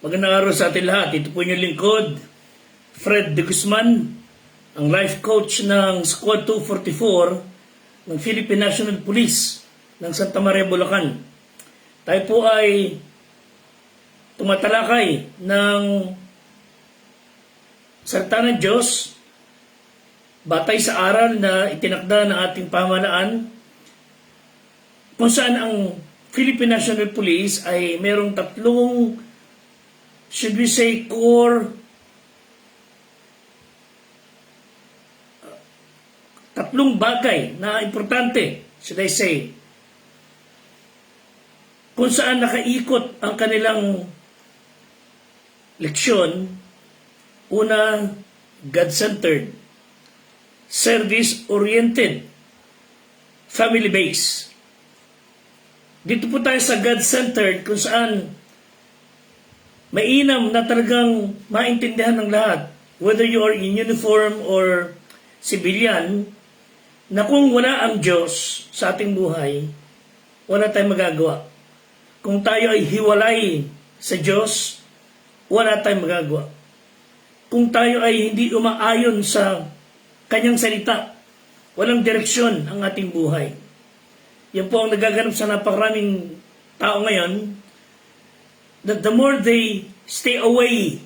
Magandang araw sa atin lahat. Ito po inyong lingkod, Fred de Guzman, ang life coach ng Squad 244 ng Philippine National Police ng Santa Maria, Bulacan. Tayo po ay tumatalakay ng salita ng Diyos batay sa aral na itinakda ng ating pamahalaan kung saan ang Philippine National Police ay merong tatlong, should we say, core, tatlong bagay na importante, should I say, kung saan nakaikot ang kanilang leksyon. Una, God-centered, service-oriented, family-based. Dito po tayo sa God-centered kung saan mainam na talagang maintindihan ng lahat, whether you are in uniform or civilian, na kung wala ang Diyos sa ating buhay, wala tayong magagawa. Kung tayo ay hiwalay sa Diyos, wala tayong magagawa. Kung tayo ay hindi umaayon sa Kanyang salita, walang direksyon ang ating buhay. Yan po ang nagaganap sa napakaraming tao ngayon, that the more they stay away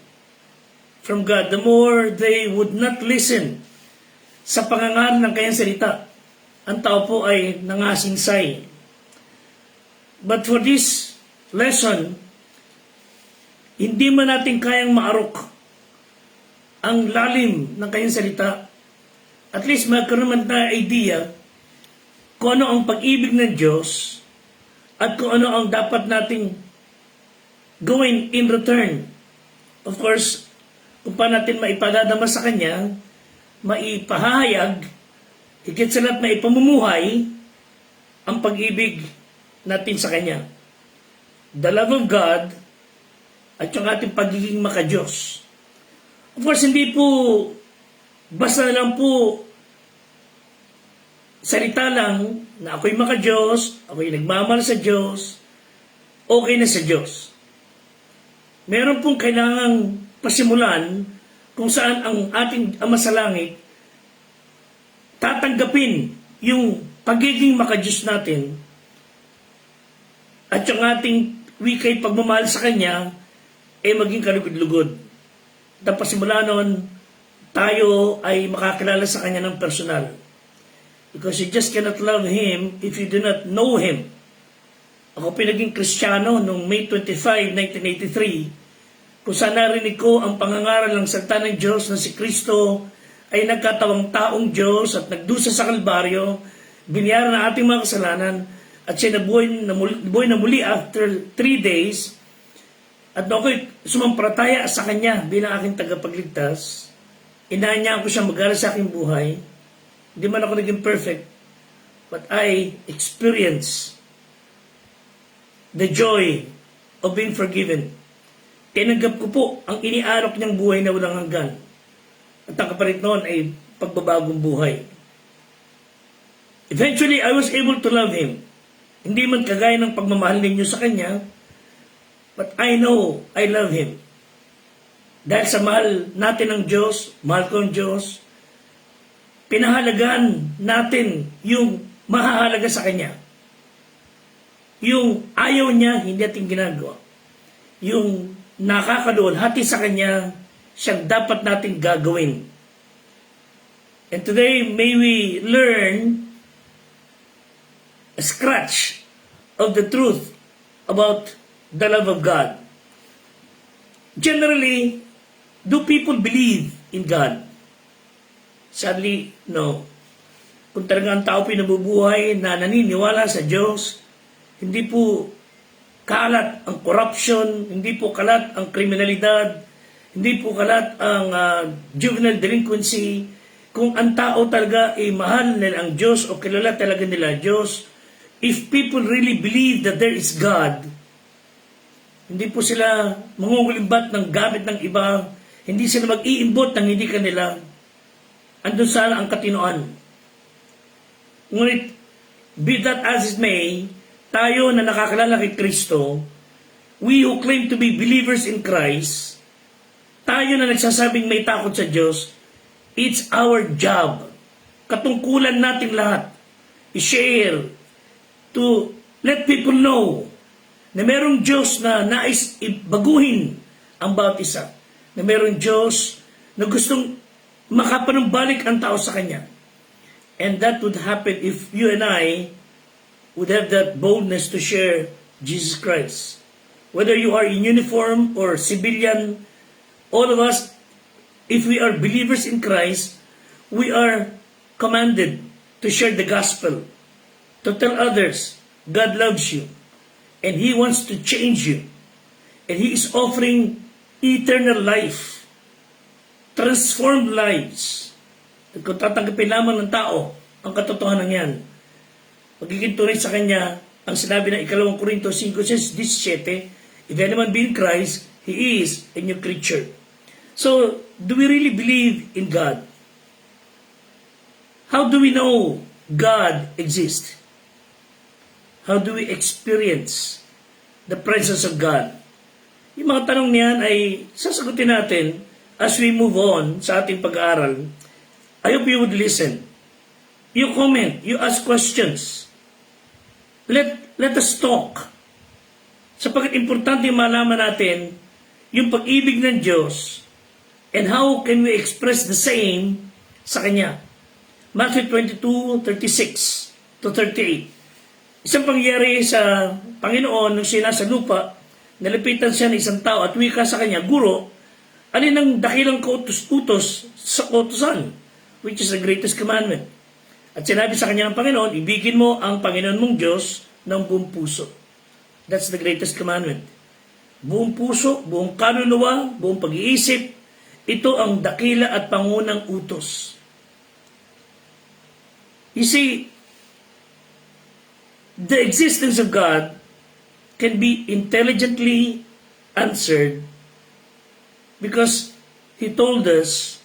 from God, the more they would not listen sa pangangaral ng Kanyang salita, ang tao po ay nangasingsay. But for this lesson, hindi man natin kayang maarok ang lalim ng Kanyang salita. At least magkaroon man tayo idea kung ano ang pag-ibig ng Diyos at kung ano ang dapat nating gawin in return. Of course, kung paano natin maipagadama sa Kanya, maipahayag, higit sa lahat maipamumuhay ang pag-ibig natin sa Kanya. The love of God at yung ating pagiging maka-Diyos. Of course, hindi po basta lang po salita lang na ako'y maka-Diyos, ako'y nagmamahal sa Diyos, okay na sa Diyos. Meron pong kailangang pasimulan kung saan ang ating Ama sa Langit tatanggapin yung pagiging maka-Diyos natin at yung ating wikay pagmamahal sa Kanya ay maging kalugod-lugod. Tapos simula noon, tayo ay makakilala sa Kanya ng personal. Because you just cannot love Him if you do not know Him. Ako pinaging Kristiyano noong May 25, 1983, kung saan narinig ko ang pangangaral ng salita ng Diyos na si Kristo ay nagkatawang taong Diyos at nagdusa sa Kalbaryo, binayaran ang ating mga kasalanan, at siya nabuhay na muli after 3 days, at ako'y sumampalataya sa Kanya bilang aking tagapagligtas. Inaanyaan ko siya mag-aral sa aking buhay. Hindi man ako naging perfect, but I experienced the joy of being forgiven. Tinanggap ko po ang inialok niyang buhay na walang hanggan. At ang kapalit noon ay pagbabagong buhay. Eventually, I was able to love Him. Hindi man kagaya ng pagmamahal ninyo sa Kanya, but I know I love Him. Dahil sa mahal natin ng Diyos, mahal ko ang Diyos, pinahalagaan natin yung mahahalaga sa Kanya. Yung ayaw niya, hindi natin ginagawa. Yung nakakadoon, hati sa Kanya, siyang dapat natin gagawin. And today, may we learn a scratch of the truth about the love of God. Generally, do people believe in God? Sadly, no. Kung talagang tao pinabubuhay na naniniwala sa Diyos, hindi po kalat ang corruption, hindi po kalat ang kriminalidad, hindi po kalat ang juvenile delinquency. Kung ang tao talaga ay mahal nila ang Diyos o kilala talaga nila ang Diyos, if people really believe that there is God, hindi po sila mangungulimbat ng gamit ng iba, hindi sila mag-iimbot ng hindi kanila. Andun sana ang katinoan. Ngunit, be that as it may, tayo na nakakilala kay Kristo, we who claim to be believers in Christ, tayo na nagsasabing may takot sa Diyos, it's our job. Katungkulan nating lahat. I-share to let people know na merong Diyos na nais ibaguhin ang bawat isa. Na merong Diyos na gustong makapanumbalik ang tao sa Kanya. And that would happen if you and I would have that boldness to share Jesus Christ. Whether you are in uniform or civilian, all of us, if we are believers in Christ, we are commanded to share the gospel, to tell others, God loves you, and He wants to change you, and He is offering eternal life, transformed lives. At kung tatanggapin lamang ng tao ang katotohanan yan, magiging tunay sa kanya ang sinabi ng 2 Korinto 5:17, if anyone be in Christ, he is a new creature. So, do we really believe in God? How do we know God exists? How do we experience the presence of God? Yung mga tanong niyan ay sasagutin natin as we move on sa ating pag-aaral. I hope you would listen. You comment, you ask questions. Let us talk. Sapagkat importante malaman natin yung pag-ibig ng Diyos and how can we express the same sa Kanya. Matthew 22:36 to 38. Isang pangyayari sa Panginoon nung siya nasa lupa, nalapitan siya ng isang tao at wika sa kanya, Guro, alin ang dakilang kautos-utos sa kautusan, which is the greatest commandment? At sinabi sa kanya ng Panginoon, ibigin mo ang Panginoon mong Diyos ng buong puso. That's the greatest commandment. Buong puso, buong kaluluwa, buong pag-iisip, ito ang dakila at pangunang utos. You see, the existence of God can be intelligently answered because He told us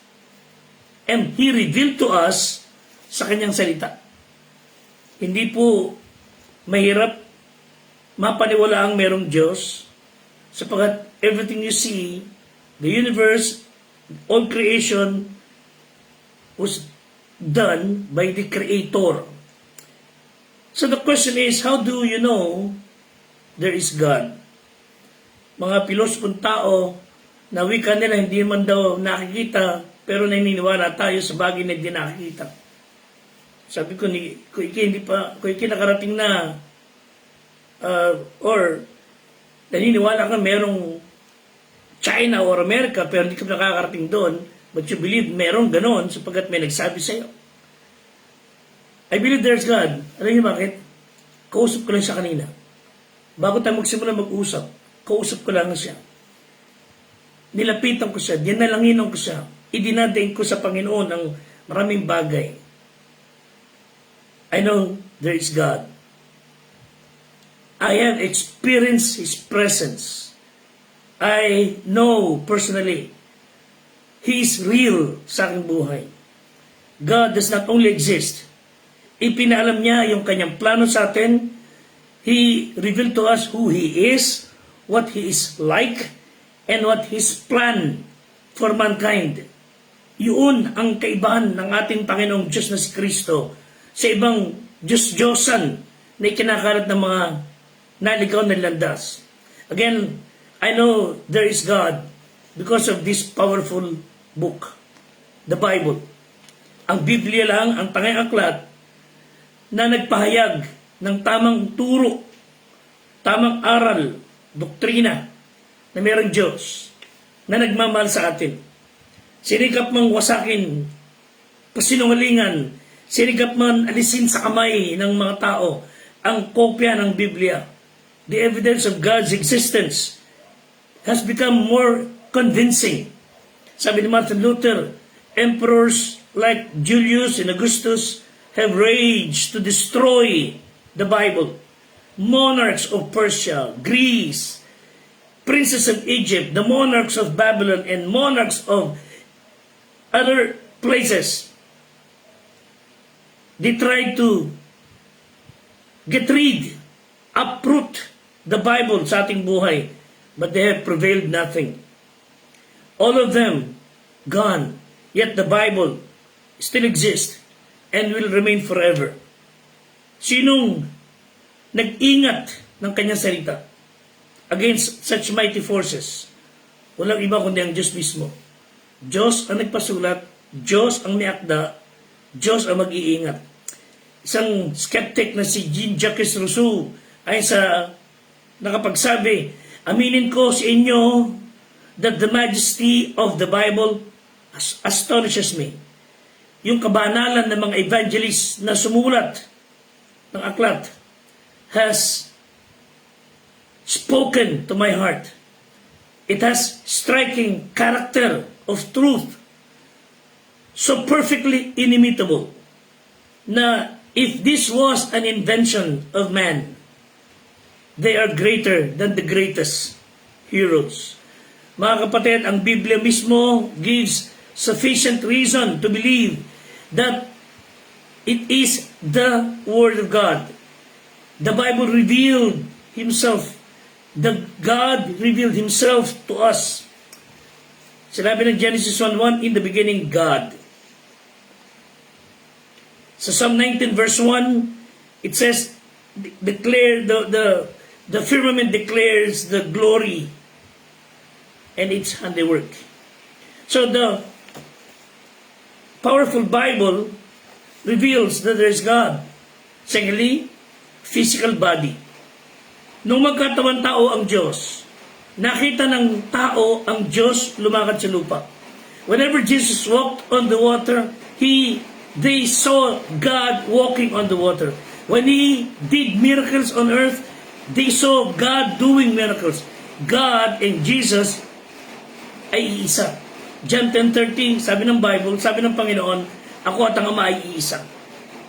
and He revealed to us sa Kanyang salita. Hindi po mahirap mapaniwala ang merong Diyos sapagkat everything you see, the universe, all creation was done by the Creator. So the question is, how do you know there is God? Mga pilosopong tao na wika nila hindi man daw nakikita pero naniniwala tayo sa bagay na hindi nakikita. Sabi ko, kung iki nakarating na or naniniwala ka merong China or America pero hindi ka nakakarating doon, but you believe merong ganon sapagkat may nagsabi sa iyo. I believe there's God. Alam niyo bakit? Kausap ko lang siya kanina. Bago tayo magsimula mag-usap, kausap ko lang siya. Nilapitan ko siya, dinalanginan ko siya, idinadaing ko sa Panginoon ang maraming bagay. I know there is God. I have experienced His presence. I know personally, He is real sa aking buhay. God does not only exist, ipinaalam niya yung kanyang plano sa atin. He revealed to us who He is, what He is like, and what His plan for mankind. Yun ang kaibahan ng ating Panginoong Diyos na si Kristo sa ibang Diyos-Diyosan na ikinakalat ng mga naligaw na landas. Again, I know there is God because of this powerful book, the Bible. Ang Biblia lang ang tanging aklat na nagpahayag ng tamang turo, tamang aral, doktrina na mayroong Diyos na nagmamahal sa atin. Sinikap mang wasakin, pasinungalingan, sinikap man alisin sa kamay ng mga tao ang kopya ng Biblia. The evidence of God's existence has become more convincing. Sabi ni Martin Luther, emperors like Julius and Augustus have raged to destroy the Bible. Monarchs of Persia, Greece, princes of Egypt, the monarchs of Babylon, and monarchs of other places, they tried to get rid, uproot the Bible sa ating buhay. but they have prevailed nothing. All of them gone, yet the Bible still exists and will remain forever. Sinong nag-ingat ng kanyang salita against such mighty forces? Walang iba kundi ang Diyos mismo. Diyos ang nagpasulat, Diyos ang niakda, Diyos ang mag-iingat. Isang skeptic na si Jean-Jacques Rousseau ay nakapagsabi, aminin ko sa inyo that the majesty of the Bible astonishes me. Yung kabanalan ng mga evangelists na sumulat ng aklat has spoken to my heart. It has striking character of truth, so perfectly inimitable, na if this was an invention of man, they are greater than the greatest heroes. Mga kapatid, ang Biblia mismo gives sufficient reason to believe that it is the Word of God. The Bible revealed Himself. God revealed Himself to us. Sinabi ng Genesis 1:1, in the beginning, God. Sa Psalm 19 verse 1, it says, declare the firmament declares the glory and its handiwork. So the powerful Bible reveals that there is God. Secondly, physical body. Nung magkatawan tao ang Diyos, nakita ng tao ang Diyos lumakad sa lupa. Whenever Jesus walked on the water, they saw God walking on the water. When He did miracles on earth, they saw God doing miracles. God and Jesus ay iisa. John 10:13, sabi ng Bible, sabi ng Panginoon, ako at ang Ama ay iisa.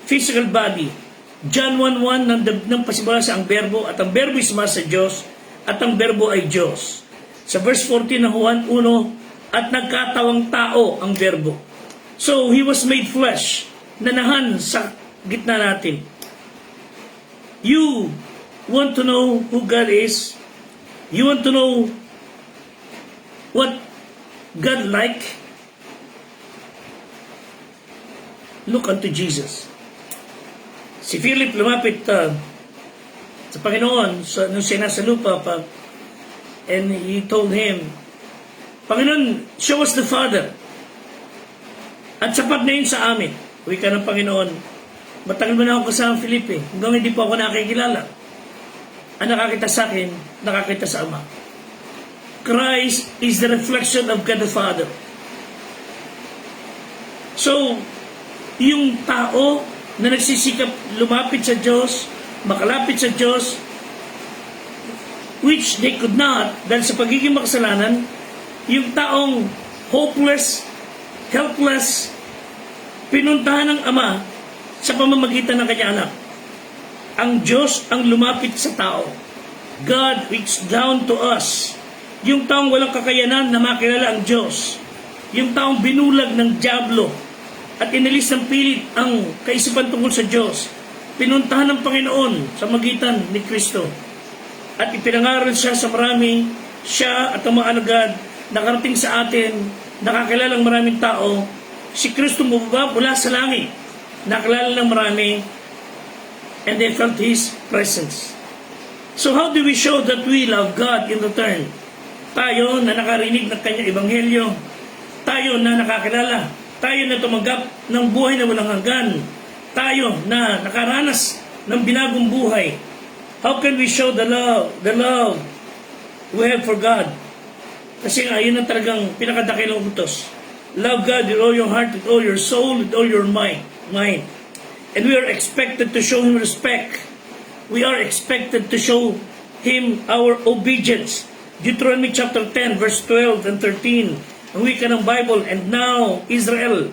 Physical body. John 1:1, nang pasibala sa ang berbo, at ang berbo isuma sa Diyos, at ang berbo ay Diyos. Sa verse 14 ng Juan 1, at nagkatawang tao ang berbo. So, He was made flesh, nanahan sa gitna natin. You want to know who God is? You want to know what God like? Look unto Jesus. Si Philip lumapit sa Panginoon nung siya nasa lupa pa, and he told Him, Panginoon, show us the Father. At sapat na yun sa amin. Uwi ka ng Panginoon, matagal mo na ako kasama Philip hanggang hindi po ako nakikilala. Ang nakakita sa akin, nakakita sa Ama. Christ is the reflection of God the Father. So, yung tao na nagsisikap lumapit sa Diyos, makalapit sa Diyos, which they could not, dahil sa pagiging makasalanan, yung taong hopeless, helpless, pinuntahan ng Ama sa pamamagitan ng kanyang anak. Ang Diyos ang lumapit sa tao. God reached down to us. Yung taong walang kakayanan na makilala ang Diyos. Yung taong binulag ng dyablo at inalis ng pilit ang kaisipan tungkol sa Diyos. Pinuntahan ng Panginoon sa magitan ni Kristo. At ipinangaral siya sa marami, siya at ang mga alagad, nakarating sa atin, nakakilalang maraming tao. Si Kristo bumaba mula sa langit, nakilala ng marami, and they felt His presence. So how do we show that we love God in return? Tayo na nakarinig ng kanyang ebanghelyo, tayo na nakakilala, tayo na tumanggap ng buhay na walang hanggan, tayo na nakaranas ng binagong buhay. How can we show the love we have for God? Kasi nga, yun ang talagang pinakadakilang utos. Love God with all your heart, with all your soul, with all your mind. And we are expected to show Him respect. We are expected to show Him our obedience. Deuteronomy chapter 10, verse 12 and 13. Ang wika ng Bible, and now, Israel,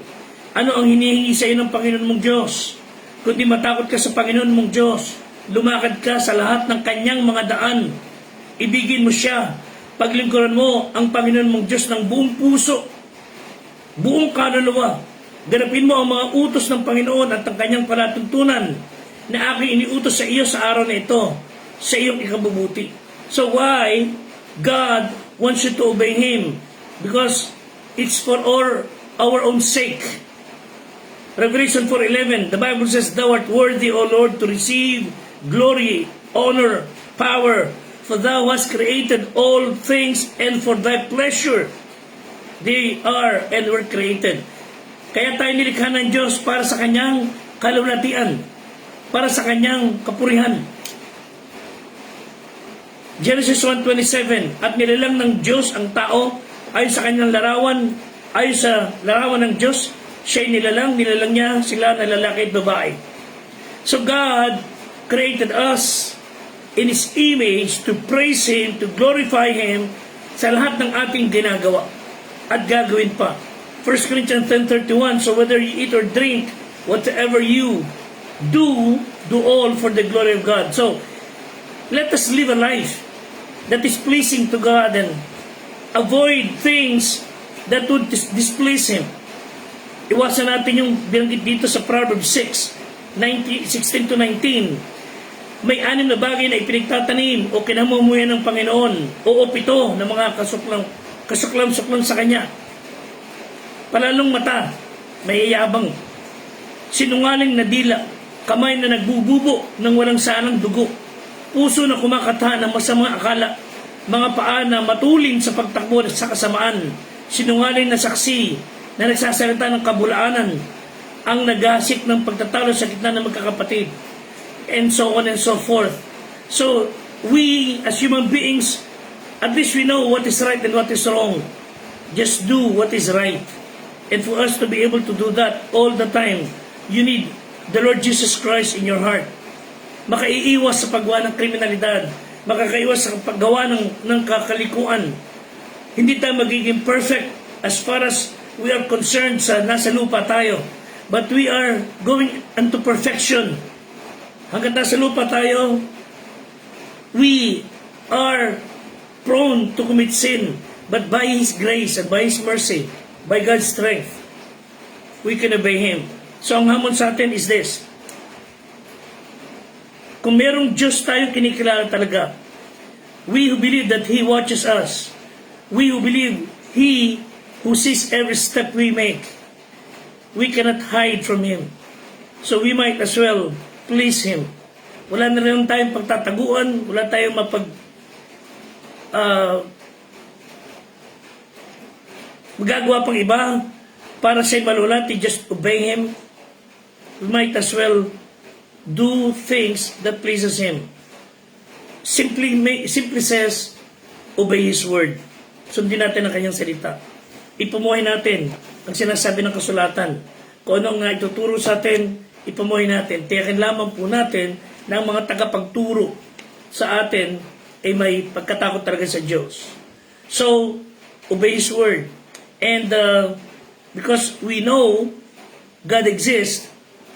ano ang hinihingi sa iyo ng Panginoon mong Diyos? Kundi matakot ka sa Panginoon mong Diyos, lumakad ka sa lahat ng kanyang mga daan, ibigin mo siya, paglingkuran mo ang Panginoon mong Diyos ng buong puso, buong kaluluwa, ganapin mo ang mga utos ng Panginoon at ang kanyang palatuntunan na aking iniutos sa iyo sa araw na ito, sa iyong ikabubuti. So why God wants you to obey Him because it's for our own sake. Revelation 4:11, the Bible says, Thou art worthy, O Lord, to receive glory, honor, power, for Thou hast created all things, and for Thy pleasure they are and were created. Kaya tayo nilikha ng Diyos para sa Kanyang kalulatian, para sa Kanyang kapurihan. Genesis 1:27, at nilalang ng Diyos ang tao ayon sa Kanyang larawan, ayon sa larawan ng Diyos, siya'y nilalang niya sila na lalaki at babae. So God created us in His image to praise Him, to glorify Him sa lahat ng ating ginagawa at gagawin pa. 1 Corinthians 10:31, so whether you eat or drink, whatever you do all for the glory of God. So, let us live a life that is pleasing to God and avoid things that would displease Him. Iwasan natin yung binanggit dito sa Proverbs 16 to 19. May 6 na bagay na ipinagtatanim o kinamumuyan ng Panginoon, o 7 na mga kasuklam-suklam sa Kanya. Palalong mata, mayayabang, sinungaling na dila, kamay na nagbububo ng walang sanang dugo, puso na kumakata ng masamang akala, mga paa na matulin sa pagtakbo sa kasamaan, sinungaling na saksi na nagsasalita ng kabulaanan, ang nagasik ng pagtatalo sa gitna ng magkakapatid, and so on and so forth. So, we as human beings, at least we know what is right and what is wrong. Just do what is right. And for us to be able to do that all the time, you need the Lord Jesus Christ in your heart. Makaiiwas sa paggawa ng kriminalidad, makakaiwas sa paggawa ng kakalikuan. Hindi tayo magiging perfect as far as we are concerned sa nasa lupa tayo. But we are going unto perfection. Hanggang nasa lupa tayo, we are prone to commit sin. But by His grace and by His mercy, by God's strength, we can obey Him. So ang hamon sa atin is this. Kung merong Diyos tayo kinikilala talaga, we who believe that He watches us, we who believe He who sees every step we make, we cannot hide from Him. So we might as well please Him. Wala na rin tayong pagtataguan, wala tayong magagawa pang iba para siya'y malulati. Just obey Him. We might as well do things that pleases Him. Simply says, obey His word. Sundin natin ang Kanyang salita. Ipumuhay natin ang sinasabi ng kasulatan. Kung anong nga ituturo sa atin, ipumuhay natin. Tiyakin lamang po natin na ang mga tagapagturo sa atin ay may pagkatakot talaga sa Diyos. So, obey His word. And because we know God exists,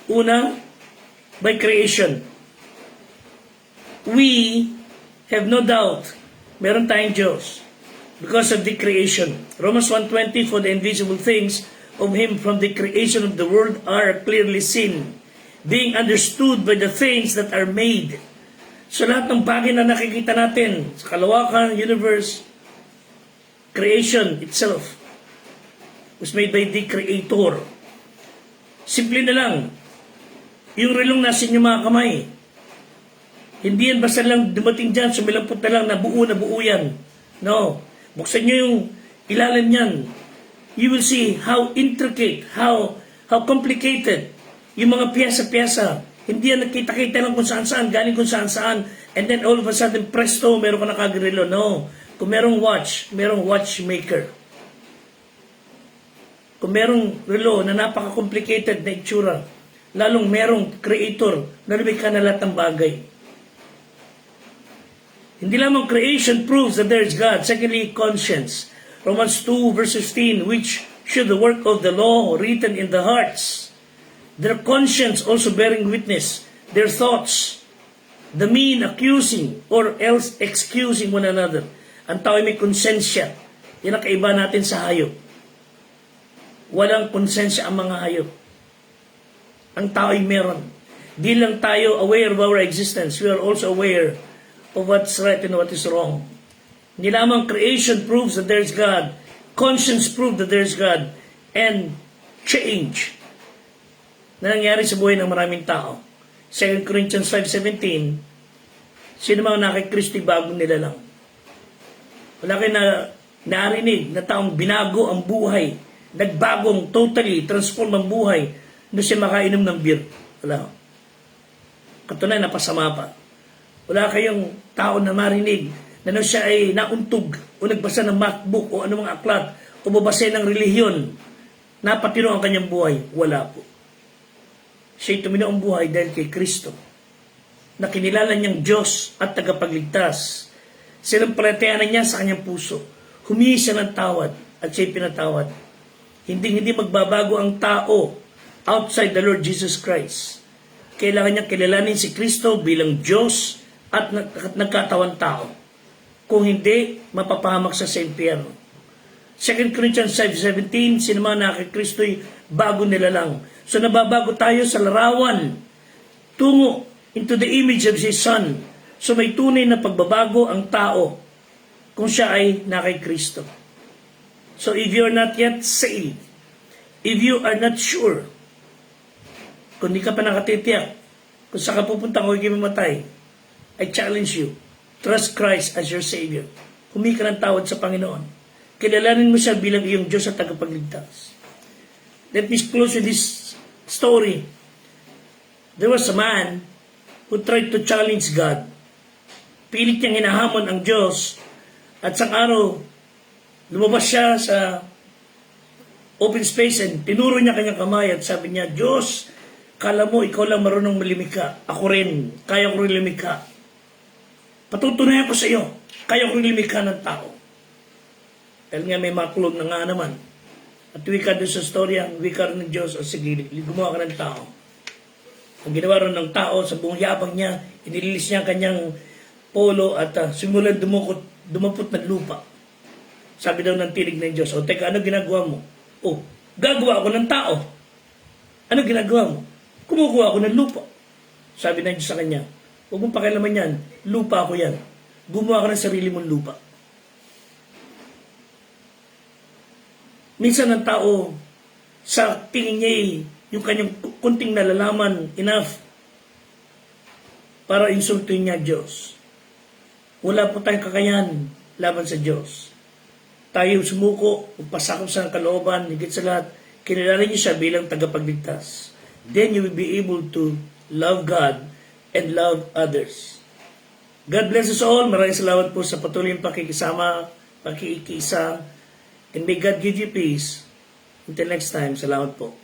una, by creation. We have no doubt, meron tayong Diyos because of the creation. Romans 1:20, for the invisible things of Him from the creation of the world are clearly seen, being understood by the things that are made. So lahat ng bagay na nakikita natin sa kalawakan, universe, creation itself was made by the Creator. Simple na lang, yung relong nasa inyong mga kamay, hindi yan basta lang dumating dyan, sumilampot na lang, na buo yan. No. Buksan nyo yung ilalim yan. You will see how intricate, how complicated yung mga piyesa-piyesa. Hindi yan nakita-kita lang kung saan-saan, galing kung saan-saan, and then all of a sudden, presto, meron ka nakagrilo. No. Kung merong watch, merong watchmaker. Kung merong relo na napaka-complicated na itsura, lalong merong creator na lumikha na lahat ng bagay. Hindi lamang creation proves that there is God. Secondly, conscience. Romans 2 verse 15, which should the work of the law written in the hearts, their conscience also bearing witness, their thoughts, the mean accusing or else excusing one another. Ang tao ay may konsensya. Yan ang kaiba natin sa hayop. Walang konsensya ang mga hayop. Ang tao ay meron. Di lang tayo aware of our existence, we are also aware of what's right and what is wrong. Hindi lamang creation proves that there is God, conscience proves that there is God, and change na nangyari sa buhay ng maraming tao. 2 Corinthians 5:17, sino mang nakikristo bagong nila lang. Wala kayo na narinig na taong binago ang buhay, nagbagong, totally transform ang buhay nung siya makainom ng beer. Wala. Katunay, napasama pa. Wala kayong tao na marinig na nung siya ay nauntog o nagbasa ng MacBook o anumang aklat o babasa ng relihiyon, napatino ang kanyang buhay. Wala po. Siya'y tumino ang buhay dahil kay Kristo, na kinilala niyang Diyos at tagapagligtas. Sinampalatayanan niya sa kanyang puso. Humingi siya ng tawad at siya'y pinatawad. Hindi magbabago ang tao outside the Lord Jesus Christ. Kailangan niya kilalanin si Kristo bilang Diyos at nagkatawan tao. Kung hindi, mapapahamak siya sa impyerno. 2 Corinthians 5:17, sino man na kay Kristo'y bago nila lang. So nababago tayo sa larawan tungo into the image of His Son. So may tunay na pagbabago ang tao kung siya ay na kay Kristo. So if you are not yet saved, if you are not sure, kung di ka pa nakatitiyak, kung saan ka pupunta kung hindi mamatay, I challenge you, trust Christ as your Savior. Humingi ka ng tawad sa Panginoon. Kilalanin mo siya bilang iyong Diyos at tagapagligtas. Let me close with this story. There was a man who tried to challenge God. Pilit niyang hinahamon ang Diyos at sang araw, lumabas siya sa open space and tinuro niya kanyang kamay at sabi niya, Diyos, kala mo ikaw lang marunong malimika. Ako rin, kaya ko rin limika. Patutunayan ko sa iyo, kaya ko rin limika ng tao. Dahil nga may makulog na nga naman. At wika doon sa storya, wika rin ng Diyos, o sige, gumawa ka ng tao. Ang ginawa rin ng tao, sa buong yabang niya, inilis niya kanyang polo at simulan dumapot ng lupa. Sabi daw ng tinig ng Diyos, o teka, ano ginagawa mo? O, gagawa ako ng tao. Ano ginagawa mo? Kumukuha ako ng lupa. Sabi ng Diyos sa kanya, huwag mong pakialaman yan, lupa ako yan. Gumawa ka ng sarili mong lupa. Minsan ang tao, sa tingin niya yung kanyang kunting nalalaman, enough para insultuin niya Diyos. Wala po tayong kakayahan laban sa Diyos. Tayo sumuko, pasakop sa kalooban, higit sa lahat, kilala niyo siya bilang tagapagligtas. Then you will be able to love God and love others. God bless us all. Maraming salamat po sa patuloy yung pakikiisa. And may God give you peace. Until next time, salamat po.